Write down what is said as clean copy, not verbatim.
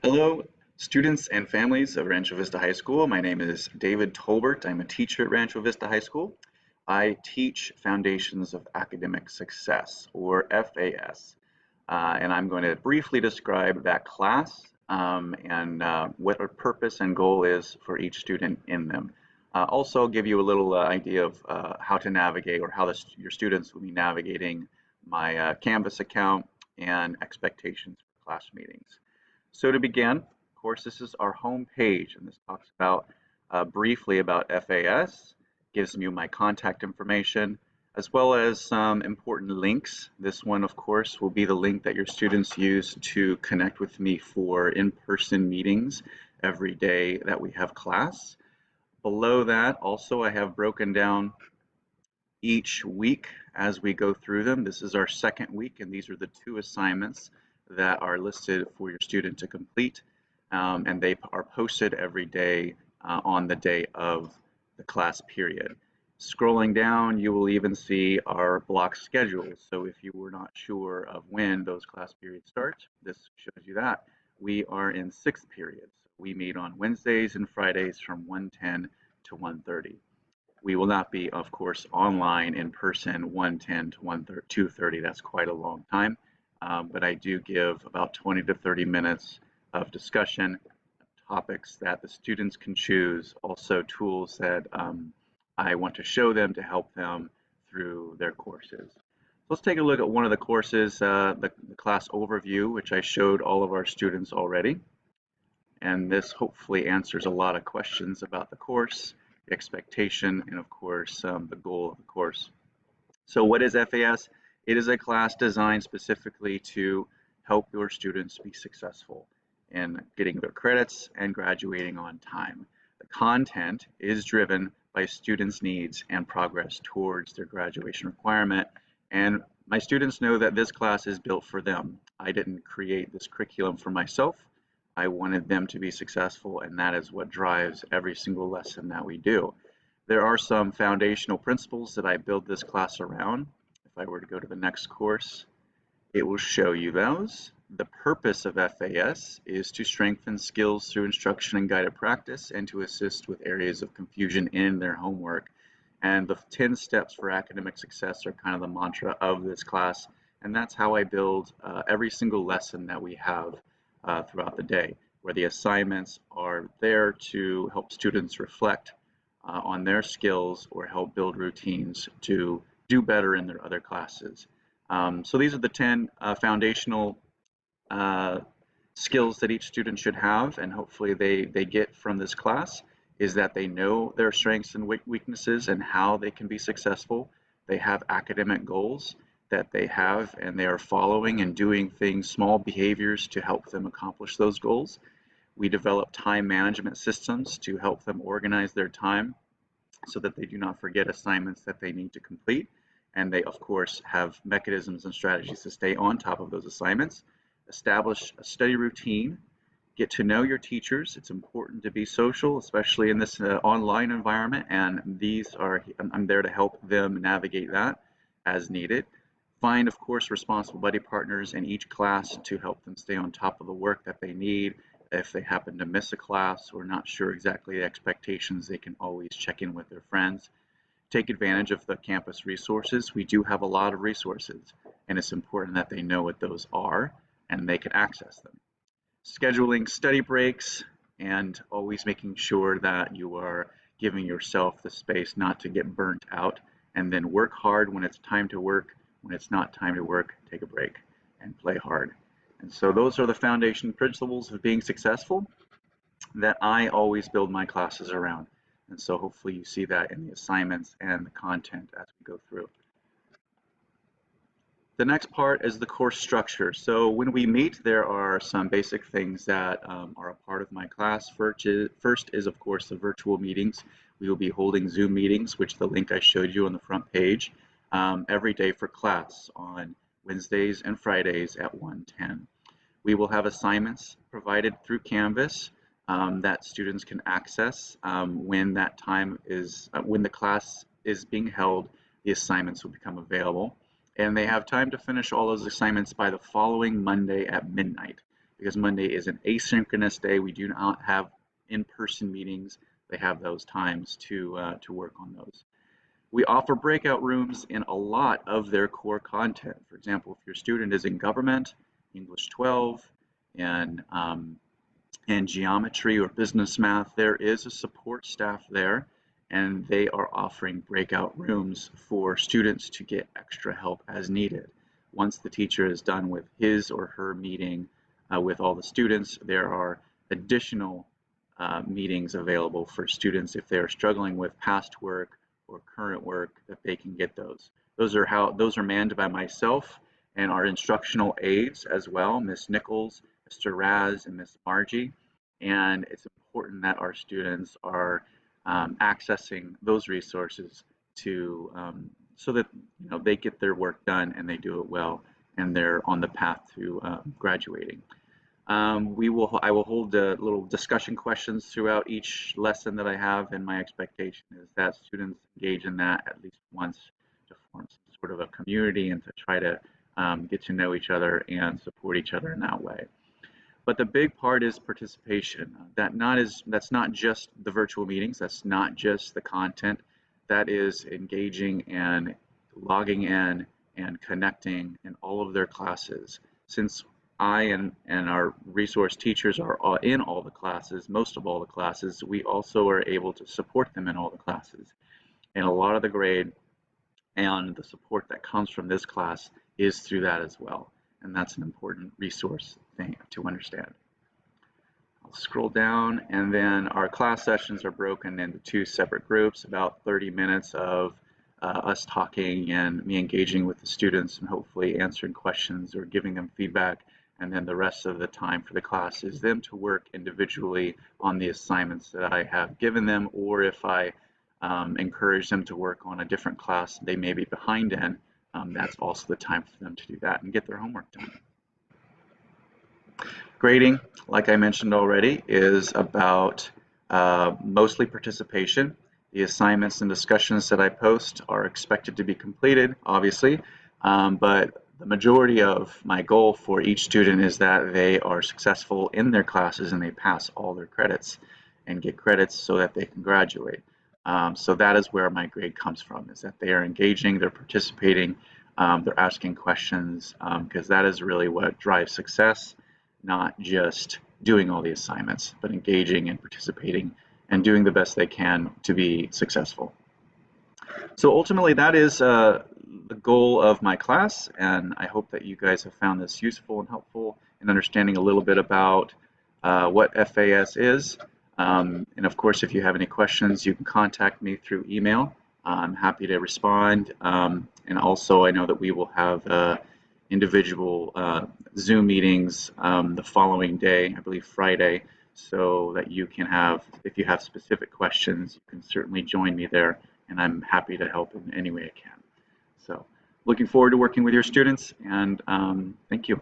Hello, students and families of Rancho Vista High School. My name is David Tolbert. I'm a teacher at Rancho Vista High School. I teach Foundations of Academic Success, or FAS, and I'm going to briefly describe that class and what our purpose and goal is for each student in them. Also, give you a little idea of how to navigate or how your students will be navigating my Canvas account and expectations for class meetings. So to begin, of course, this is our home page, and this talks about briefly about FAS, gives you my contact information, as well as some important links. This one, of course, will be the link that your students use to connect with me for in-person meetings every day that we have class. Below that, also, I have broken down each week as we go through them. This is our second week, and these are the two assignments that are listed for your student to complete, and they are posted every day on the day of the class period. Scrolling down, you will even see our block schedules. So if you were not sure of when those class periods start, this shows you that. We are in sixth periods. We meet on Wednesdays and Fridays from 1:10 to 1:30. We will not be, of course, online in person 1:10 to 2:30. That's quite a long time. But I do give about 20 to 30 minutes of discussion, topics that the students can choose, also tools that I want to show them to help them through their courses. Let's take a look at one of the courses, the class overview, which I showed all of our students already. And this hopefully answers a lot of questions about the course, the expectation, and of course, the goal of the course. So what is FAS? It is a class designed specifically to help your students be successful in getting their credits and graduating on time. The content is driven by students' needs and progress towards their graduation requirement. And my students know that this class is built for them. I didn't create this curriculum for myself. I wanted them to be successful, and that is what drives every single lesson that we do. There are some foundational principles that I build this class around. If I were to go to the next course, it will show you those. The purpose of FAS is to strengthen skills through instruction and guided practice and to assist with areas of confusion in their homework. And the 10 steps for academic success are kind of the mantra of this class. And that's how I build every single lesson that we have throughout the day, where the assignments are there to help students reflect on their skills or help build routines to do better in their other classes. So these are the 10 foundational skills that each student should have, and hopefully they get from this class, is that they know their strengths and weaknesses and how they can be successful. They have academic goals that they have, and they are following and doing things, small behaviors to help them accomplish those goals. We develop time management systems to help them organize their time so that they do not forget assignments that they need to complete. And they, of course, have mechanisms and strategies to stay on top of those assignments. Establish a study routine. Get to know your teachers. It's important to be social, especially in this online environment, and I'm there to help them navigate that as needed. Find, of course, responsible buddy partners in each class to help them stay on top of the work that they need. If they happen to miss a class or not sure exactly the expectations, they can always check in with their friends. Take advantage of the campus resources. We do have a lot of resources, and it's important that they know what those are and they can access them. Scheduling study breaks and always making sure that you are giving yourself the space not to get burnt out, and then work hard when it's time to work. When it's not time to work, take a break and play hard. And so those are the foundation principles of being successful that I always build my classes around. And so hopefully you see that in the assignments and the content as we go through. The next part is the course structure. So when we meet, there are some basic things that are a part of my class. First is, of course, the virtual meetings. We will be holding Zoom meetings, which the link I showed you on the front page, every day for class on Wednesdays and Fridays at 1:10. We will have assignments provided through Canvas that students can access when that time is, when the class is being held, the assignments will become available. And they have time to finish all those assignments by the following Monday at midnight. because Monday is an asynchronous day. We do not have in-person meetings. They have those times to work on those. We offer breakout rooms in a lot of their core content. For example, if your student is in government, English 12, and geometry or business math, there is a support staff there, and they are offering breakout rooms for students to get extra help as needed. Once the teacher is done with his or her meeting with all the students, there are additional meetings available for students if they are struggling with past work or current work, that they can get those. Those are manned by myself and our instructional aides as well, Miss Nichols, Mr. Raz, and Miss Margie. And it's important that our students are accessing those resources to so that they get their work done and they do it well and they're on the path to graduating. I will hold little discussion questions throughout each lesson that I have, and my expectation is that students engage in that at least once to form some sort of a community and to try to get to know each other and support each other in that way. But the big part is participation. That's not just the virtual meetings, that's not just the content, that is engaging and logging in and connecting in all of their classes. Since I and our resource teachers are in all the classes, most of all the classes, we also are able to support them in all the classes. And a lot of the grade and the support that comes from this class is through that as well. And that's an important resource thing to understand. I'll scroll down, and then our class sessions are broken into 2 separate groups, about 30 minutes of us talking and me engaging with the students and hopefully answering questions or giving them feedback. And then the rest of the time for the class is them to work individually on the assignments that I have given them, or if I encourage them to work on a different class they may be behind in, that's also the time for them to do that and get their homework done. Grading, like I mentioned already, is about mostly participation. The assignments and discussions that I post are expected to be completed, obviously, but the majority of my goal for each student is that they are successful in their classes and they pass all their credits and get credits so that they can graduate. So that is where my grade comes from, is that they are engaging, they're participating, they're asking questions, because that is really what drives success, not just doing all the assignments, but engaging and participating and doing the best they can to be successful. So ultimately, that is the goal of my class, and I hope that you guys have found this useful and helpful in understanding a little bit about what FAS is. And of course, if you have any questions, you can contact me through email. I'm happy to respond. And also, I know that we will have individual Zoom meetings the following day, I believe Friday, so that you can have, if you have specific questions, you can certainly join me there, and I'm happy to help in any way I can. So looking forward to working with your students, and thank you.